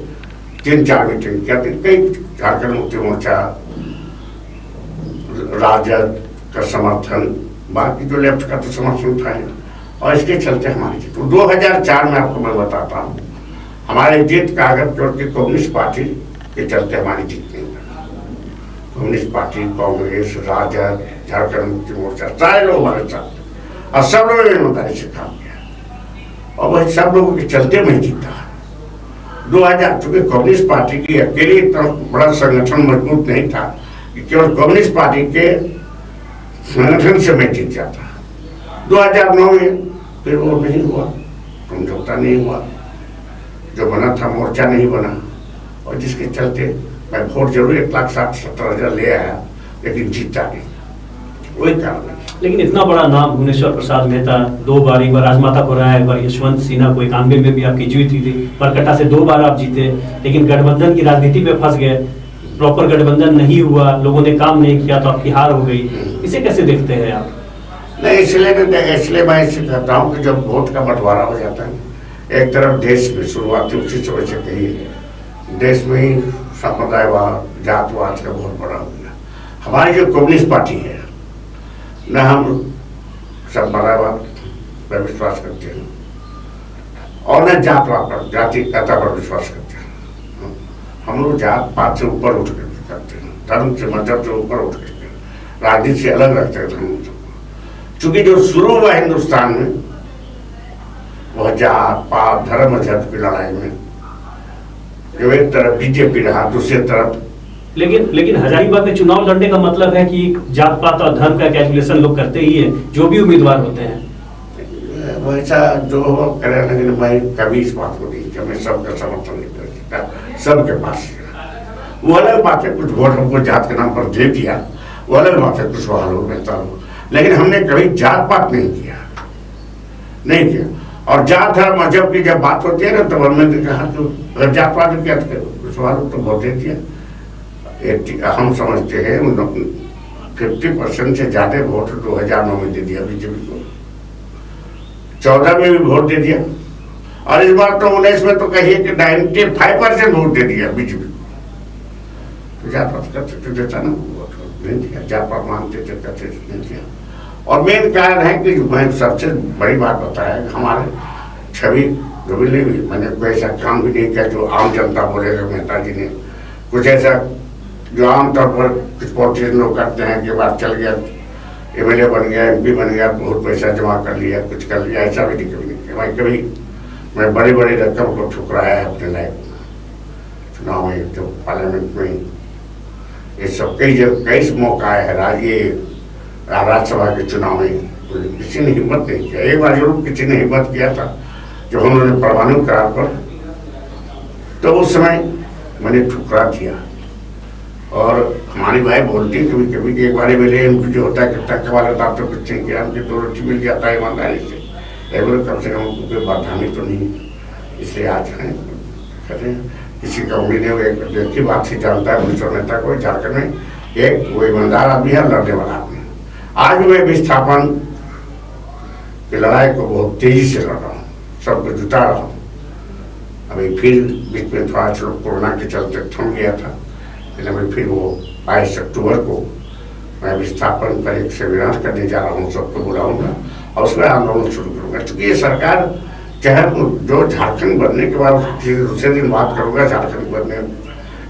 3-4 मीटिंग किया। कई झारखंड मुक्ति मोर्चा, राजद का समर्थन, बाकी जो लेफ्ट का तो समर्थन था, और इसके चलते हमारी जीत। 2004 में आपको मैं बताता हूँ, हमारे जीत का अगर क्योंकि कम्युनिस्ट पार्टी के चलते हमारी जीत नहीं बनी। कम्युनिस्ट पार्टी, कांग्रेस, राजद, झारखंड मुक्ति मोर्चा, सारे लोग हमारे साथ, और सब लोगों ने ईमानदारी से काम किया, और वही सब लोगों के चलते मैं जीता। 2000 चूंकि कम्युनिस्ट पार्टी की अकेली इतना बड़ा संगठन मजबूत नहीं था कि केवल कम्युनिस्ट पार्टी के संगठन से मैं जीत जाता। 2009 में फिर वो नहीं हुआ, समझौता नहीं हुआ, जो बना था मोर्चा नहीं बना, और जिसके चलते मैं वोट जरूर 1,60,70,000 ले आया, लेकिन जीता नहीं। वही कारण है। लेकिन इतना बड़ा नाम भुवनेश्वर प्रसाद मेहता 2 बार, एक बार राजमाता को रहा, एक बार यशवंत सिन्हा को 91 में भी आपकी जीत हुई थी, बरकट्टा से 2 बार आप जीते, लेकिन गठबंधन की राजनीति में फंस गए, प्रॉपर गठबंधन नहीं हुआ, लोगों ने काम नहीं किया तो आपकी हार हो गई। इस इसे कैसे देखते हैं आप? नहीं, इसलिए मैं इसे कहता हूँ कि जब वोट का बंटवारा हो जाता है, एक तरफ देश में शुरुआती उसी समय से कही, देश में ही संप्रदायवाद जातवाद का बहुत बड़ा हो गया। हमारी जो कम्युनिस्ट पार्टी है, न हम संप्रदायवाद पर विश्वास करते हैं और न जातवाद पर, जातिगतता पर विश्वास करते हैं। हम लोग जात पात से ऊपर उठ कर करते हैं, धर्म से मजहब से ऊपर उठ करके राजनीति से अलग रखते हैं धर्म। चूंकि जो शुरू हुआ हिंदुस्तान में वह जात पात धर्म मजहब की लड़ाई में, जो एक तरफ बीजेपी रहा, दूसरी तरफ लेकिन हजारीबाग में चुनाव लड़ने का मतलब है कि जात पात और धर्म का कैलकुलेशन लोग करते ही है, जो भी उम्मीदवार होते हैं। वैसा जो करे, लेकिन मैं कभी इस बात को नहीं कि मैं सबका समर्थन नहीं कर सकता, सबके पास वो अलग बात है। कुछ वोट हमको जात के नाम पर दे दिया, वो अलग बात है, कुछ हाल हो बेहतर हो, लेकिन हमने कभी जात पात नहीं किया। और जात धर्म मजहब की जब बात होती है ना, तो हमने कहा तो अगर जात पात क्या कुछ हाल तो वोट दे दिया। हम समझते हैं 50% से ज्यादा वोट 2009 में दे दिया बीजेपी को, 14 में भी वोट दे दिया, और इस बार तो 19 में तो कहिए कि 95% वोट दे दिया बीजेपी को। तो जात पात करते देता ना, वोट नहीं दिया, जात पात मानते थे करते नहीं दिया। और मेन कारण है कि मैं सबसे बड़ी बात बताया, हमारे छवि कभी नहीं, मैंने कोई ऐसा काम भी नहीं किया जो आम जनता बोलेगा मेहता जी ने, कुछ ऐसा जो आमतौर पर कुछ पॉलिटिशियन लोग करते हैं कि बात चल गया, एमएलए बन गया, एमपी बन गया, बहुत पैसा जमा कर लिया, कुछ कर लिया, ऐसा भी नहीं कभी नहीं किया। मैं बड़ी बड़ी रकम को ठुकराया है अपने लाइफ में, चुनाव में, जो पार्लियामेंट में, ये सब कई मौका आया है। राज्यसभा के चुनाव में किसी ने हिम्मत नहीं किया। एक बार जरूर किसी ने हिम्मत किया था जब उन्होंने परमाणु करार पर, तो उस समय मैंने ठुकरा दिया। और हमारी भाई बोलती है कभी कभी कि एक बार मिले उनको जो होता है कितना कमा लेता, आप तो कुछ नहीं किया, उनकी 2 रोटी मिल जाता है ईमानदारी से, एक बार कम से कम कोई बदनामी तो नहीं। इसलिए आज हैं कहते हैं किसी का उम्मीद है, एक व्यक्ति बात से जानता है 19 नेता को झारखंड में, एक वो ईमानदार आदमी है, लड़ने वाला आदमी। आज मैं विस्थापन की लड़ाई को बहुत तेजी से लड़ रहा हूँ, सबको जुटा रहा हूँ। अभी फिर बीच में थोड़ा चलो कोरोना के चलते थम गया था, लेकिन अभी फिर वो 22 अक्टूबर को मैं विस्थापन पर एक सेमिनार करने जा रहा हूँ, सबको बुलाऊंगा और उसमें आंदोलन शुरू करूंगा। क्योंकि ये सरकार चाहे जो झारखंड बनने के बाद दूसरे दिन बात करूंगा झारखंड बनने,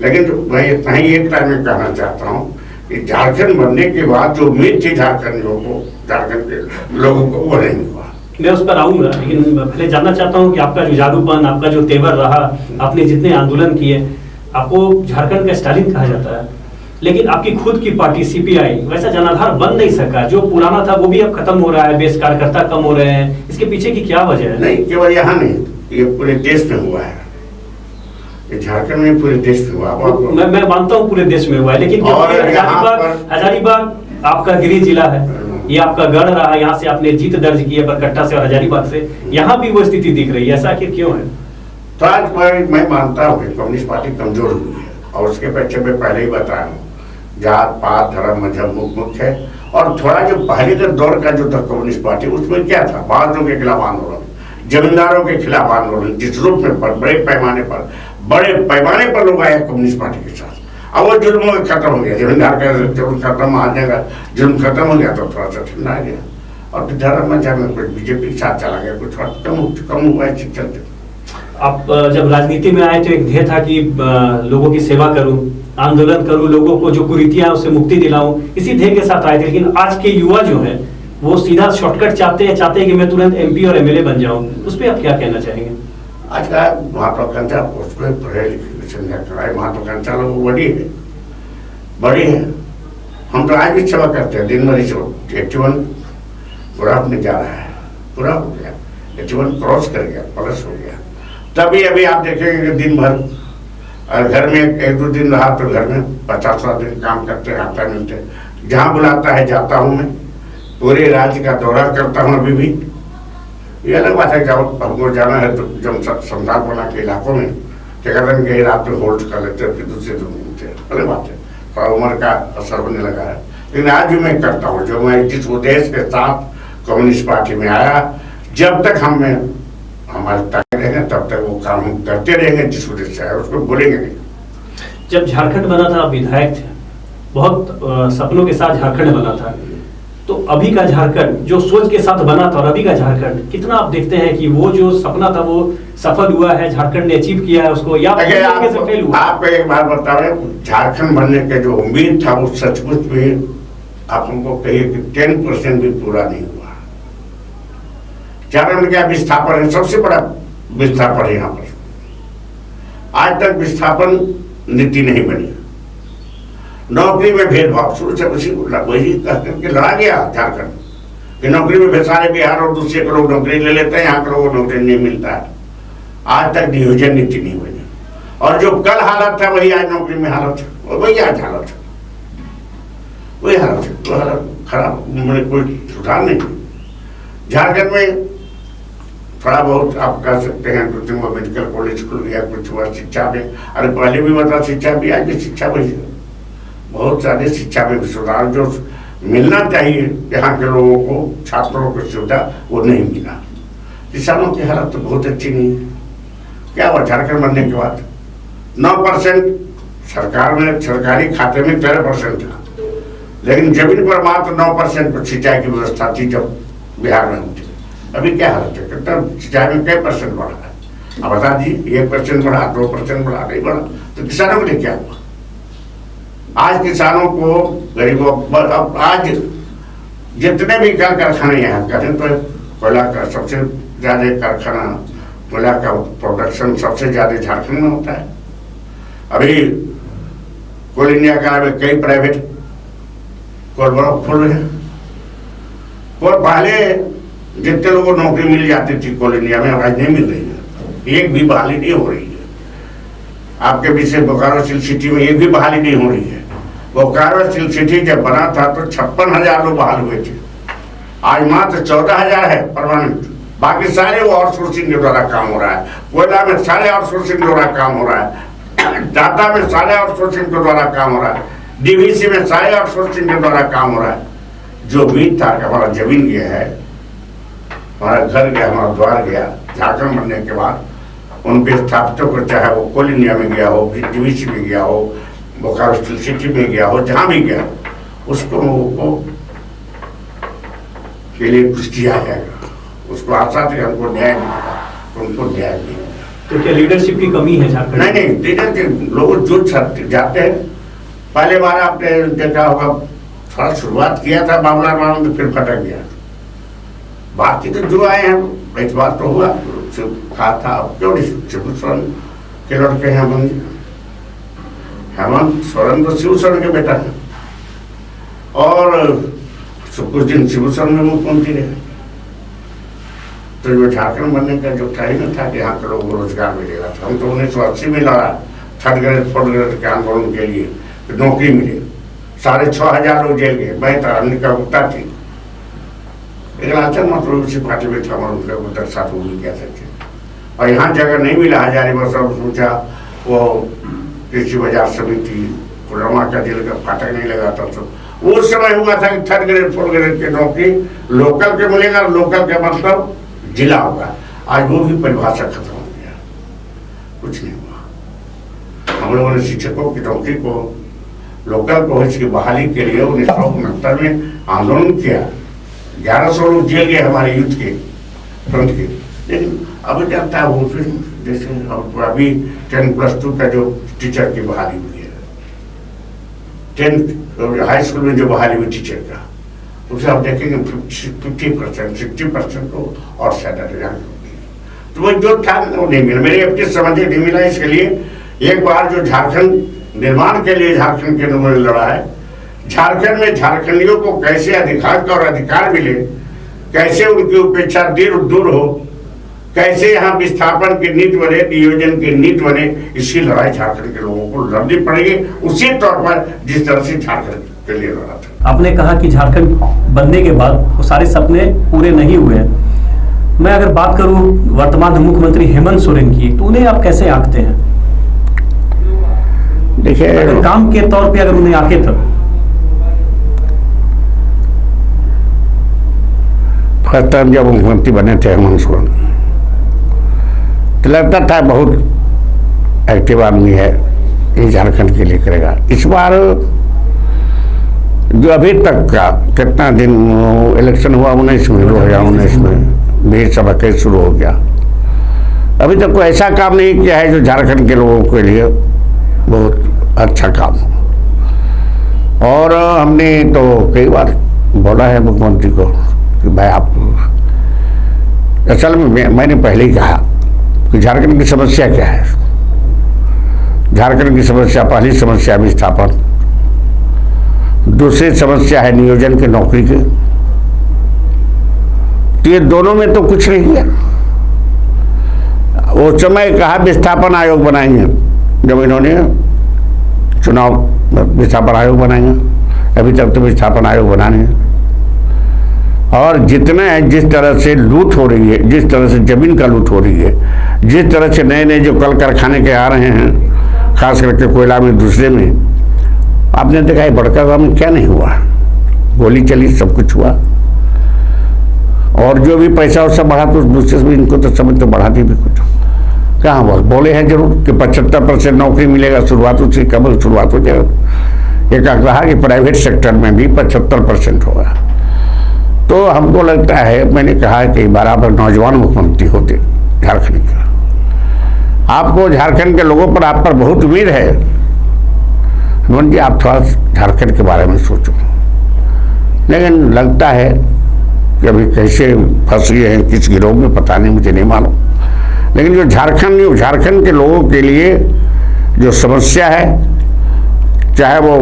लेकिन मैं इतना ही एक टाइम में कहना चाहता हूँ कि झारखंड बनने के बाद जो उम्मीद थी झारखंडियों को, झारखंड के लोगों को, वो नहीं हुआ। मैं उस पर आऊंगा, लेकिन पहले जानना चाहता हूं कि आपका जो जादूपन, आपका जो तेवर रहा, आपने जितने आंदोलन किए, आपको झारखंड का स्टालिन कहा जाता है, लेकिन आपकी खुद की पार्टी सीपीआई वैसा जनाधार बन नहीं सका। जो पुराना था वो भी अब खत्म हो रहा है, बेस कार्यकर्ता कम हो रहे हैं, इसके पीछे की क्या वजह है? नहीं, केवल यहाँ नहीं, ये पूरे देश में हुआ है, झारखंड में पूरे देश में हुआ। मैं मानता हूँ पूरे देश में हुआ है, लेकिन हजारीबाग आपका गृह जिला है, ये आपका गढ़ रहा, यहाँ से आपने जीत दर्ज की है बरकट्टा से और हजारीबाग से, यहाँ भी वो स्थिति दिख रही है, ऐसा आखिर क्यों है? तो आज मैं मानता हूँ कि कम्युनिस्ट पार्टी कमजोर हुई है, और उसके पीछे मैं पहले ही बताया हूँ, जात पात धर्म मजहब मुख्य है। और थोड़ा जो पहले के दौर का जो था कम्युनिस्ट पार्टी, उसमें क्या था, बादलों के खिलाफ आंदोलन, जमींदारों के खिलाफ आंदोलन, जिस रूप में बड़े पैमाने पर लोग आए कम्युनिस्ट पार्टी के साथ। अब वो जुल्म खत्म हो गया, जमींदार का जुल्म खत्म, आने का जुल्म खत्म हो गया, तो थोड़ा सा ठंडा आ गया, और फिर धर्म मजहब में कुछ बीजेपी के साथ चला गया, कुछ थोड़ा कम हुआ है चलते। आप जब राजनीति में आए तो एक ध्येय था कि लोगों की सेवा करूं, आंदोलन करूं, लोगों को जो कुरीतियां उससे मुक्ति दिलाऊं, इसी ध्येय के साथ आए थे। लेकिन आज के युवा जो है वो सीधा शॉर्टकट चाहते हैं कि मैं तुरंत एमपी और एमएलए बन जाऊं, उस पर आप क्या कहना चाहेंगे? आज का महत्वाकांक्षा उसमें पढ़े लिखे संख्या महत्वाकांक्षा लोग बड़ी है। हम तो आज भी सेवा करते हैं, दिन भर 81 पूरा अपने जा रहा है, पूरा हो गया, 81 क्रॉस कर गया, प्लस हो गया। तभी अभी आप देखेंगे कि दिन भर और घर में 1-2 दिन रहा तो घर में 50 दिन काम करते आता मिलते, जहाँ बुलाता है जाता हूँ मैं, पूरे राज्य का दौरा करता हूँ। अभी भी ये अलग बात है, जब हमको जाना है तो जब संसारपुरा के इलाकों में क्या करते हैं, रात में होल्ड कर लेते हैं, फिर दूसरे दिन घूमते हैं, अलग बात है। थोड़ा उम्र का असर होने लगा है, लेकिन आज भी मैं करता हूँ, जो मैं जिस उद्देश्य के साथ कम्युनिस्ट पार्टी में आया, जब तक हमारे ताकत रहेंगे तब तक वो काम हम करते रहेंगे, जिस उद्देश्य से आया उसको भूलेंगे नहीं। जब झारखंड बना था, आप विधायक थे, बहुत सपनों के साथ झारखंड बना था, तो अभी का झारखंड जो सोच के साथ बना था और अभी का झारखंड कितना आप देखते हैं कि वो जो सपना था वो सफल हुआ है, झारखंड ने अचीव किया है उसको, या से फेल हुआ? आपको एक बात बता रहे, झारखंड बनने के जो उम्मीद था वो सचमुच में आप हमको कहिए कि 10% भी पूरा नहीं हुआ। झारखंड क्या विस्थापन है, सबसे बड़ा विस्थापन है यहाँ पर। आज तक विस्थापन नीति नहीं बनी। नौकरी में भेदभाव शुरू से वही करके लड़ा गया झारखंड कि नौकरी में सारे बिहार और दूसरे के लोग नौकरी ले लेते हैं, यहाँ के लोगों को नौकरी नहीं मिलता है। आज तक नियोजन नीति नहीं बनी, और जो कल हालत था वही आज नौकरी में हालत है, वही आज हालत है, वही हालत है। तो हालत खराब, मैंने कोई सुधार नहीं। झारखंड में थोड़ा बहुत आप कह सकते हैं, मेडिकल कॉलेज खुल गया, कुछ हुआ शिक्षा में, अरे पहले भी बता शिक्षा भी, आज भी शिक्षा वही है। बहुत सारे शिक्षा में सुधार जो मिलना चाहिए यहाँ के लोगों को, छात्रों को सुविधा, वो नहीं मिला। किसानों की हालत तो बहुत अच्छी नहीं है। क्या हुआ झारखंड बनने के बाद? 9% सरकार में, सरकारी खाते में 13% था, लेकिन जमीन पर मात्र 9% पर सिंचाई की व्यवस्था थी जब बिहार में होती। अभी क्या हालत है? कितना सिंचाई में कई % बढ़ा है? अब बता दीजिए, 1% बढ़ा, 2% बढ़ा, नहीं बढ़ा। तो किसानों के लिए क्या हुआ? आज किसानों को, गरीबों, अब आज जितने भी कल कारखाने यहाँ करें तो कोयला का सबसे ज्यादा कारखाना, कोयला का प्रोडक्शन सबसे ज्यादा झारखंड में होता है। अभी कोल इंडिया का कई प्राइवेट कोल ब्लॉक खुल रहे हैं। और पहले जितने लोगों को नौकरी मिल जाती थी कोल इंडिया में, आज नहीं मिल रही है, एक भी बहाली नहीं हो रही है। आपके पीछे बोकारो सिल्क सिटी में एक भी बहाली नहीं हो रही है। बोकारो सिल्क सिटी जब बना था तो 56,000 लोग बहाल हुए थे, आज मात्र 14,000 है परमानेंट। बाकी सारे वो आउटसोर्सिंग के द्वारा काम हो रहा है। कोयला में सारे आउटसोर्सिंग के द्वारा काम हो रहा है, डाटा में सारे आउटसोर्सिंग के द्वारा काम हो रहा है, डीवीसी में सारे आउटसोर्सिंग के द्वारा काम हो रहा है। जो उम्मीद था कि हमारा जमीन गया है, हमारा घर गया, हमारा द्वार गया, झारखंड बनने के बाद उन विस्थापितों को, चाहे वो कोल इंडिया में गया हो, डीवीसी में गया हो, बोकारो स्टील सिटी में गया हो, जहां भी गया उसको के लिए कुछ किया जाएगा। उसको आशा थी हमको न्याय मिलेगा, उनको न्याय नहीं मिला। तो क्या लीडरशिप की कमी है झारखंड? नहीं, लीडरशिप लोग जो जाते हैं, पहले बार आपने देखा होगा, थोड़ा शुरुआत किया था बाबूलाल मालूम, तो फिर फटक गया। बाकी तो जो आए हैं, इस बात तो हुआ, कहा था क्यों नहीं, शिव सोरेन के लड़के हैं, हेमंत सोरेन तो शिव सोरेन के बेटा है, और कुछ दिन शिव सोरेन में मुख्यमंत्री रहे। तो जो झारखंड बनने का जो था ही न था कि यहाँ के लोगों को रोजगार मिलेगा। हम तो 1980 में लड़ा 3rd ग्रेड 4th ग्रेड के आंदोलन के लिए, तो नौकरी मिले, 6,500 लोग जेल गए, मैं था, का गुप्ता थी, लेकिन अच्छा मतलब उसी पार्टी में था, उनके उधर साथ वो भी कह सकते। और यहाँ जगह नहीं मिला, हजारीबाग सब सोचा, वो कृषि बाजार समिति, पुलवामा का जेल का फाटक नहीं लगा था, तो उस समय हुआ था कि 3rd ग्रेड 4th ग्रेड की नौकरी लोकल के मिलेगा, लोकल का मतलब जिला होगा। आज वो भी परिभाषा खत्म हो गया, कुछ नहीं हुआ। हम लोगों ने शिक्षकों की नौकरी को, लोकल को इसकी बहाली के लिए 1969 में आंदोलन किया। 1100 लोग जेल गए हमारे यूथ के, फ्रंट के, लेकिन अभी जाता है वो फिर जैसे अभी 10+2 का जो टीचर की बहाली हुई है, 10 हाई स्कूल में जो बहाली हुई टीचर का, उसे आप देखेंगे 50%, 60% को और सैलरी होगी। तो वो जो था वो नहीं मिला, मेरे अपने समझे नहीं मिला। इसके लिए एक बार जो झारखंड निर्माण के लिए झारखंड के लोगों ने लड़ा है, झारखंड में झारखंडियों को कैसे अधिकार मिले, कैसे उनकी उपेक्षा दूर हो, कैसे यहाँ विस्थापन की नीति बने, नियोजन की नीति बने, इसकी लड़ाई झारखंड के लोगों को लड़नी पड़ेगी, उसी तौर पर जिस तरह से झारखंड के लिए लड़ा था। आपने कहा कि झारखंड बनने के बाद वो सारे सपने पूरे नहीं हुए हैं। मैं अगर बात करूं वर्तमान मुख्यमंत्री हेमंत सोरेन की, तो उन्हें आप कैसे आंकते हैं? देखिए, काम के तौर पे अगर उन्हें आके तब फर्स्ट टाइम जब मुख्यमंत्री बने थे हेमंत सोरेन, तो लगता था बहुत एक्टिव आदमी है, ये झारखंड के लिए करेगा। इस बार जो अभी तक का कितना दिन इलेक्शन हुआ 19 में, 2019 में विधानसभा कैसे शुरू हो गया, अभी तक कोई ऐसा काम नहीं किया है जो झारखंड के लोगों के लिए बहुत अच्छा काम हो। और हमने तो कई बार बोला है मुख्यमंत्री को कि भाई आप, असल में मैंने पहले ही कहा कि झारखंड की समस्या क्या है। झारखंड की समस्या, पहली समस्या विस्थापन, दूसरी समस्या है नियोजन के नौकरी के। तो ये दोनों में तो कुछ नहीं किया। वो समय कहा विस्थापन आयोग बनाएंगे, जब इन्होंने चुनाव विस्थापन आयोग बनाएंगे, अभी तक तो विस्थापन आयोग बनाने। और जितना है, जिस तरह से लूट हो रही है, जिस तरह से जमीन का लूट हो रही है, जिस तरह से नए नए जो कल कारखाने के आ रहे हैं, खास करके कोयला में, दूसरे में, आपने देखा है बड़का गांव में क्या नहीं हुआ, गोली चली, सब कुछ हुआ। और जो भी पैसा वो सब बढ़ा, तो दूसरे से भी इनको तो समझ तो बढ़ा दी भी कुछ कहाँ हुआ। बोले हैं जरूर कि 75% नौकरी मिलेगा, शुरुआत उससे कब शुरुआत हो जाएगा। एक कहा कि प्राइवेट सेक्टर में भी 75% होगा। तो हमको लगता है, मैंने कहा कि बराबर नौजवान मुख्यमंत्री होते झारखंड का, आपको झारखंड के लोगों पर, आप पर बहुत उम्मीद है। हेमंत जी, आप थोड़ा झारखंड के बारे में सोचो। लेकिन लगता है कि अभी कैसे फंस गए हैं, किस गिरोह में, पता नहीं, मुझे नहीं मालूम। लेकिन जो झारखंड के लोगों के लिए जो समस्या है, चाहे वो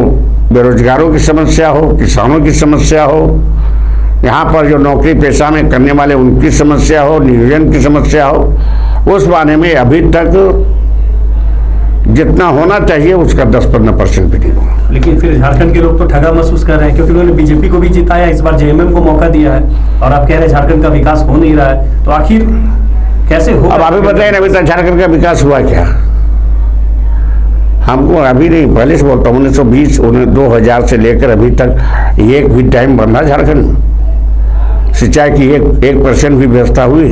बेरोजगारों की समस्या हो, किसानों की समस्या हो, यहाँ पर जो नौकरी पेशा में करने वाले उनकी समस्या हो, नियोजन की समस्या हो, उस बारे में अभी तक जितना होना चाहिए उसका 10-15% भी नहीं हुआ। लेकिन फिर झारखंड के लोग तो ठगा महसूस कर रहे हैं, क्योंकि उन्होंने बीजेपी को भी जिताया, इस बार जेएमएम को मौका दिया है, और आप कह रहे हैं झारखंड का विकास हो नहीं रहा है। तो आखिर कैसे हो? अब अभी बताइए ना, अभी तक झारखंड का विकास हुआ क्या? हमको अभी नहीं, पहले से बोलता हूँ, 1920 2000 से लेकर अभी तक एक भी टाइम बंधा झारखंड में, सिंचाई की 1% भी व्यवस्था हुई?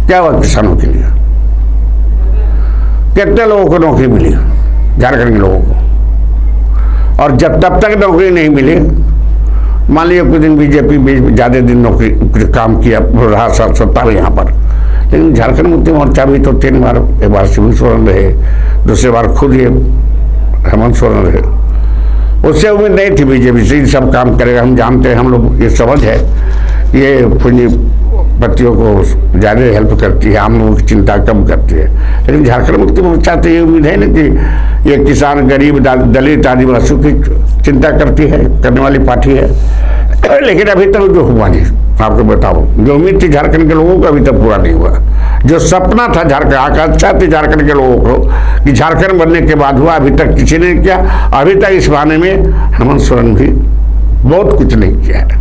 क्या हुआ किसानों के लिए? कितने लोगों को नौकरी मिली झारखंड के लोगों को? और जब तब तक नौकरी नहीं मिली, मान लीजिए कुछ दिन बीजेपी ज़्यादा दिन नौकरी काम किया, रहा सत्ता में यहाँ पर, लेकिन झारखंड मुक्ति मोर्चा भी तो 3 बार, एक बार शिबू सोरेन रहे, दूसरी बार खुद ये हेमंत सोरेन रहे। उससे उम्मीद नहीं थी बीजेपी से सब काम करेगा। हम जानते हैं, हम लोग ये समझ है, ये पूंजीपतियों को ज़्यादा हेल्प करती है, आम लोगों की चिंता कम करती है। लेकिन झारखंड मुक्ति मोर्चा तो ये उम्मीद है ना कि ये किसान, गरीब, दलित, आदिवासियों की चिंता करती है, करने वाली पार्टी है। लेकिन अभी तक जो हुआ नहीं, आपको बताओ, जो उम्मीद थी झारखंड के लोगों को अभी तक पूरा नहीं हुआ। जो सपना था झारखंड, आकांक्षा थी झारखंड के लोगों को कि झारखंड बनने के बाद हुआ, अभी तक किसी ने किया। अभी तक इस बारे में हेमंत सोरेन भी बहुत कुछ नहीं किया है।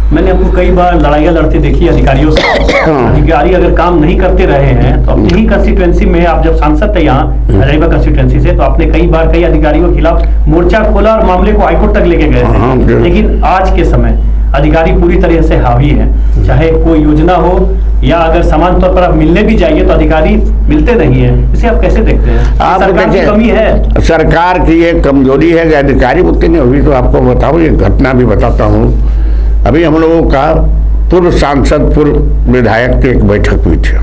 मैंने आपको कई बार लड़ाइयाँ लड़ते देखी अधिकारियों से। अधिकारी अगर काम नहीं करते रहे हैं, तो अपनी ही कंस्टिट्यूएंसी में, आप जब सांसद थे यहाँ हजारीबाग कंस्टिट्यूएंसी से, तो आपने कई बार कई अधिकारियों के खिलाफ मोर्चा खोला और मामले को हाईकोर्ट तक लेके गए थे। लेकिन आज के समय अधिकारी पूरी तरह से हावी है, चाहे कोई योजना हो या अगर समान तौर पर आप मिलने भी जाइए तो अधिकारी मिलते नहीं है। इसे आप कैसे देखते हैं? सरकार की कमी है, सरकार की ये कमजोरी है कि अधिकारी मुक्ति नहीं हुई। तो आपको बताऊं, ये घटना भी बताता हूँ। अभी हम लोगों का पूर्व सांसद, पूर्व विधायक की एक बैठक हुई थी,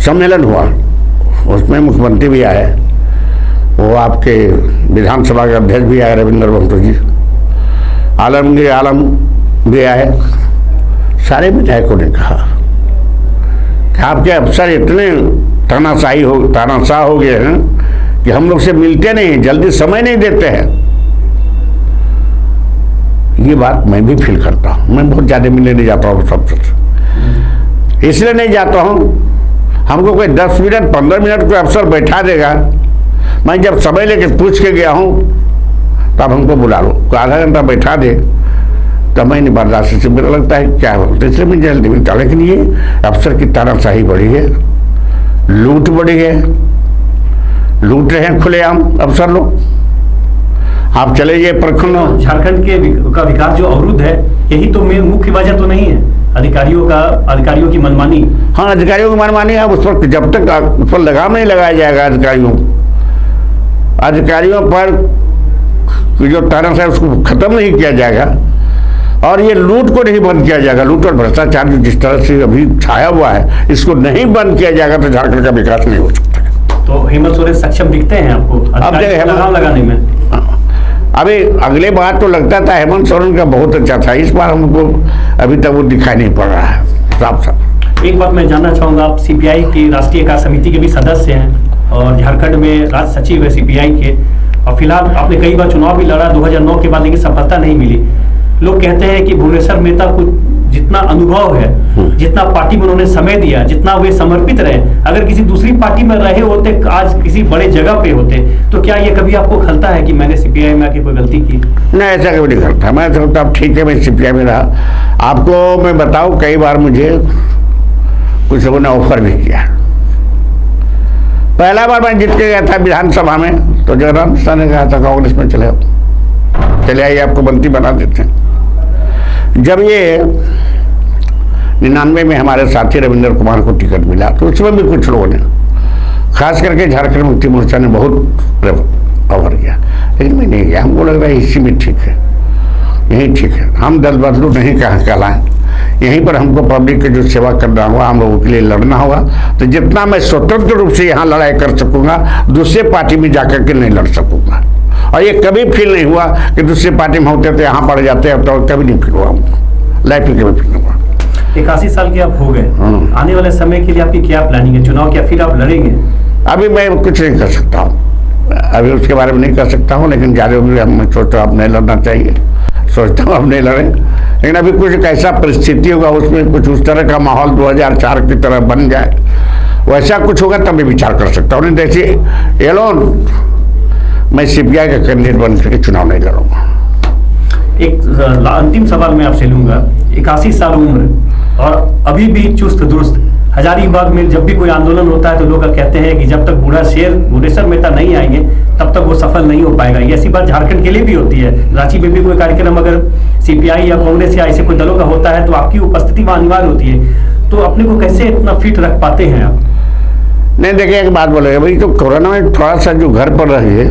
सम्मेलन हुआ, उसमें मुख्यमंत्री भी आए, वो आपके विधानसभा के अध्यक्ष भी आए रविंद्र महतो जी, आलमगीर आलम भी आए। सारे विधायकों ने कहा कि आपके अफसर इतने तानाशाह हो गए हैं कि हम लोग से मिलते नहीं, जल्दी समय नहीं देते हैं। ये बात मैं भी फील करता हूँ। मैं बहुत ज़्यादा मिलने नहीं जाता हूँ सबसे, इसलिए नहीं जाता हूँ, हमको कोई 10 मिनट 15 मिनट कोई अफसर बैठा देगा, मैं जब समय लेके पूछ के गया हूँ तब हमको बुला लो, कोई आधा घंटा बैठा दे तो मैं नहीं बर्दाश्त से, मेरा लगता है क्या बोलते, इसलिए मैं जल्दी मिलता। लेकिन ये अफसर की तानाशाही बढ़ी है, लूट बढ़ी है, लूट रहे हैं खुलेआम अफसर लोग। आप चले जाइए प्रखंड, झारखंड के का विकास जो अवरुद्ध है, यही तो मुख्य वजह तो नहीं है? अधिकारियों की मनमानी। हाँ, अधिकारियों की मनमानी है। उस पर जब तक उस पर लगाम नहीं लगाया जाएगा अधिकारियों पर जो तानाशाही है उसको खत्म नहीं किया जाएगा और ये लूट को नहीं बंद किया जाएगा, लूट और भ्रष्टाचार जो जिस तरह से अभी छाया हुआ है इसको नहीं बंद किया जाएगा तो झारखंड का विकास नहीं हो सकता। तो हेमंत सोरेन सक्षम दिखते हैं आपको लगाम लगाने में? अभी अगले बार तो लगता था हेमंत सोरेन का बहुत अच्छा था, इस बार हमको अभी तक वो दिखाई नहीं पड़ रहा है साफ साफ। एक बात मैं जानना चाहूंगा, आप सीपीआई की राष्ट्रीय कार्य समिति के भी सदस्य हैं और झारखंड में राज्य सचिव है सीपीआई के, और फिलहाल आपने कई बार चुनाव भी लड़ा 2009 के बाद, लेकिन सफलता नहीं मिली। लोग कहते हैं कि भुवनेश्वर मेहता को जितना अनुभव है, जितना पार्टी में उन्होंने समय दिया, जितना वे समर्पित रहे, अगर किसी दूसरी पार्टी में रहे होते, आज किसी बड़े जगह पे होते, तो क्या ये कभी आपको खलता है कि मैंने सीपीआई में आके कोई गलती की? नहीं, ऐसा कभी नहीं खलता। मैं सोचता अब ठीक है, मैं सीपीआई में रहा। आपको मैं बताऊं, कई बार मुझे कुछ लोगों ने ऑफर भी किया। पहला बार मैं जीत के गया था विधानसभा में, तो जगन्नाथ मिश्रा ने कहा था कांग्रेस में चले आइए, आपको मंत्री बना देते हैं। जब ये 99 में हमारे साथी रविंद्र कुमार को टिकट मिला तो उसमें भी कुछ लोगों ने, खास करके झारखंड मुक्ति मोर्चा ने बहुत ऑफर किया, लेकिन मैं नहीं गया। हमको लग रहा है इसी में ठीक है, यही ठीक है। हम दल बदलू नहीं कहलाएं, यहीं पर हमको पब्लिक की जो सेवा करना होगा, हम लोगों के लिए लड़ना होगा। तो जितना मैं स्वतंत्र रूप से यहाँ लड़ाई कर सकूंगा, दूसरे पार्टी में जाकर के नहीं लड़ सकूंगा। और ये कभी फील नहीं हुआ कि दूसरी पार्टी में होते तो यहाँ पड़ जाते हैं, तो कभी नहीं फील हुआ हमको, लाइफ में कभी फील हुआ। 81 साल के आप हो गए, आने वाले समय के लिए आपकी क्या प्लानिंग है? चुनाव क्या फिर आप लड़ेंगे? अभी मैं कुछ नहीं कर सकता हूँ, अभी उसके बारे में नहीं कर सकता हूँ, लेकिन ज़्यादा मैं सोचता हूँ अब नहीं लड़ना चाहिए, सोचता हूँ अब नहीं लड़ें। लेकिन अभी कुछ ऐसा परिस्थिति होगा, उसमें कुछ उस तरह का माहौल 2004 की तरह बन जाए, वैसा कुछ होगा तब मैं विचार कर सकता हूँ। नहीं देखिए एलोन मैं सीपीआई का कैंडिडेट बन करके चुनाव नहीं लड़ूंगा। एक अंतिम सवाल मैं आपसे लूंगा, 81 साल उम्र और अभी भी चुस्त दुरुस्त, हजारीबाग में जब भी कोई आंदोलन होता है तो लोग कहते हैं कि जब तक बूढ़ा शेर भुवनेश्वर मेहता नहीं आएंगे तब तक वो सफल नहीं हो पाएगा। ये ऐसी बात झारखंड के लिए भी होती है। रांची में भी कोई कार्यक्रम अगर सीपीआई या कांग्रेस या ऐसे कोई दलों का होता है तो आपकी उपस्थिति वहां अनिवार्य होती है। तो अपने को कैसे इतना फिट रख पाते हैं आप? नहीं देखिए, एक बात बोलेगा भाई, तो कोरोना में थोड़ा सा जो घर पर रहिए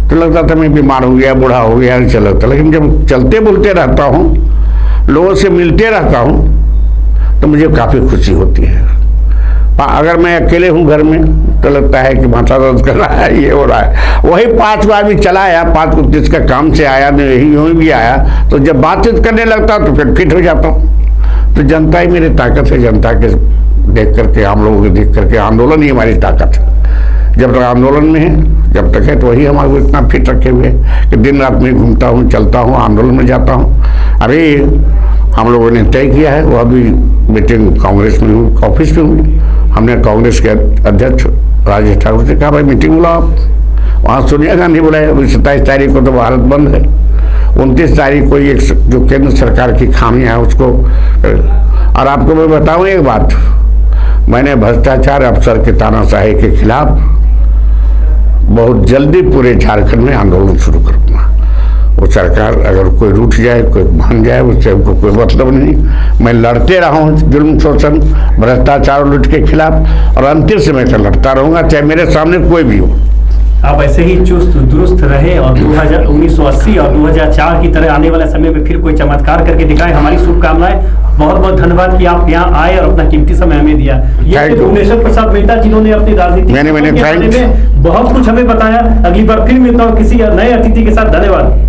तो लगता था मैं बीमार हो गया, बूढ़ा हो गया, चल लगता। लेकिन जब चलते बोलते रहता हूँ, लोगों से मिलते रहता हूँ, तो मुझे काफ़ी खुशी होती है। अगर मैं अकेले हूँ घर में तो लगता है कि माथा दर्द कर रहा है, ये हो रहा है। वही 5 बार भी चला आया, 5 को जिसका काम से आया, यही भी आया, तो जब बातचीत करने लगता तो फिर फिट हो जाता हूँ। तो जनता ही मेरी ताकत है, जनता के देख करके, हम लोगों को देख करके, आंदोलन ही हमारी ताकत है। जब तक आंदोलन में है, जब तक है, तो वही हमारे को इतना फिट रखे हुए कि दिन रात में घूमता हूँ, चलता हूँ, आंदोलन में जाता हूँ। अरे हम लोगों ने तय किया है, वह भी मीटिंग कांग्रेस में हुई, ऑफिस में हुई। हमने कांग्रेस के अध्यक्ष राजेश ठाकुर से कहा भाई मीटिंग बुलाओ। वहाँ सोनिया गांधी बुलाए। अभी 27 तारीख को तो भारत बंद है, 29 तारीख को एक जो केंद्र सरकार की खामियां है उसको। और आपको मैं बताऊँ एक बात, मैंने भ्रष्टाचार अफसर के तानाशाही के खिलाफ बहुत जल्दी पूरे झारखंड में आंदोलन शुरू करूँगा। वो सरकार अगर कोई रूठ जाए, कोई भान जाए, उससे हमको कोई मतलब नहीं। मैं लड़ते रहा हूँ जुल्म, शोषण, भ्रष्टाचार और लूट के खिलाफ, और अंतिम समय तक लड़ता रहूँगा, चाहे मेरे सामने कोई भी हो। आप ऐसे ही चुस्त दुरुस्त रहे और 1980 और 2004 की तरह आने वाले समय में फिर कोई चमत्कार करके दिखाए। हमारी शुभकामनाएं। बहुत बहुत धन्यवाद कि आप यहाँ आए और अपना कीमती समय हमें दिया। ये भुवनेश्वर प्रसाद मेहता जिन्होंने अपनी राजनीति में बहुत कुछ हमें बताया। अगली बार फिर मिलता हूँ किसी नए अतिथि के साथ। धन्यवाद।